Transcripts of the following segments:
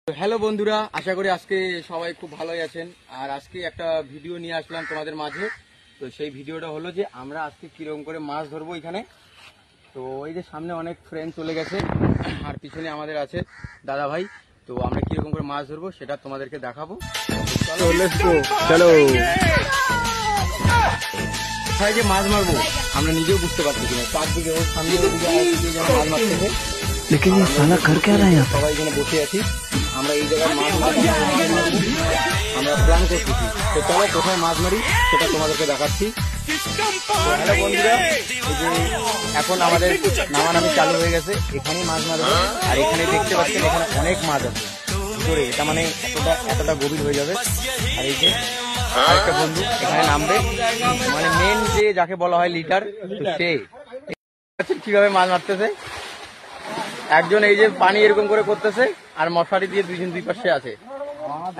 Hello বন্ধুরা, আশা করি আজকে সবাই খুব ভালোই আছেন। আর আজকে একটা ভিডিও নিয়ে আসলাম তোমাদের মাঝে। তো সেই ভিডিওটা হলো যে আমরা আজকে কিরকম করে মাছ ধরবো এখানে। তো এই যে সামনে অনেক ফ্রেন্ড চলে গেছে আর পিছনে আমাদের আছে দাদা ভাই। তো আমরা কিরকম করে মাছ ধরবো সেটা তোমাদেরকে দেখাবো। চলো কোথায় যে মাছ মারবো আমরা নিজেও বুঝতে পারছি না। চারদিকে ওর সামনে মাছ মারতেছে, लेकिन ये साला कर क्या रहा है यहाँ पे? সবাই এখানে বসে আছি। আমরা এই জায়গায় মাছ আমরা প্ল্যান করতেছি। তো চলো কোথায় মাছ মারি সেটা তোমাদেরকে দেখাচ্ছি। হ্যালো বন্ধুরা, এই যে এখন আমাদের নামানামি চালু হয়ে গেছে। এখানেই মাছ মারবো। আর এখানে দেখতে পাচ্ছেন এখানে অনেক মাছ আছে ভিতরে। এটা মানে এতটা গভীর হয়ে যাবে। আর এই যে আরেকটা বন্ধু এখানে নামবে, মানে মেন যে যাকে বলা হয় লিডার, তো সে কিভাবে মাছ মারতেছে। একজন এই যে পানি এরকম করে করতেছে আর মশারি দিয়ে দুইজন দুই পাশে আছে।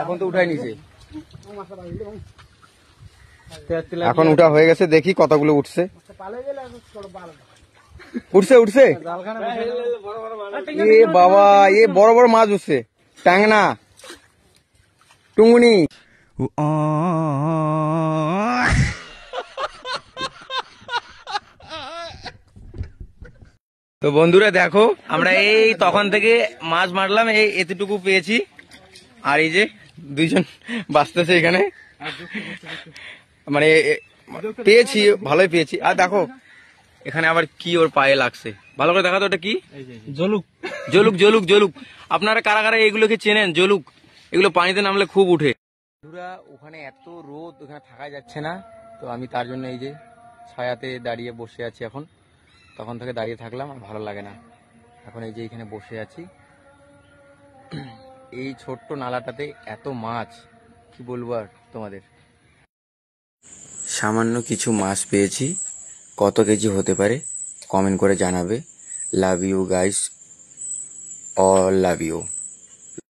এখন তো উঠাই নিছে, এখন উঠা হয়ে গেছে। দেখি কতগুলো উঠছে। উঠছে উঠছে এ বাবা, এ বড় বড় মাছ উঠছে। ট্যাংনা, টুঙ্গুনি। তো বন্ধুরা দেখো, আমরা এই তখন থেকে মাছ মারলাম, এই এতটুকু পেয়েছি। আর এই যে দুইজন বাঁচতেছে এখানে, মানে পেয়েছি, ভালোই পেয়েছি। আর দেখো এখানে আবার কি ওর পায়ে লাগছে, ভালো করে দেখা তো। ওটা কি? জলুক জলুক জলুক জলুক। আপনারা কারা কারা এগুলোকে চেনেন? জলুক, এগুলো পানিতে নামলে খুব উঠে। বন্ধুরা ওখানে এত রোদ, ওখানে থাকা যাচ্ছে না। তো আমি তার জন্য এই যে ছায়াতে দাঁড়িয়ে বসে আছি। এখন তখন থেকে দাঁড়িয়ে থাকলাম, আর ভালো লাগে না। এখন এই যে এখানে বসে আছি। এই ছোট্ট নালাটাতে এত মাছ, কি বলবো আর তোমাদের। সামান্য কিছু মাছ পেয়েছি, কত কেজি হতে পারে কমেন্ট করে জানাবে। Love you guys, all love you.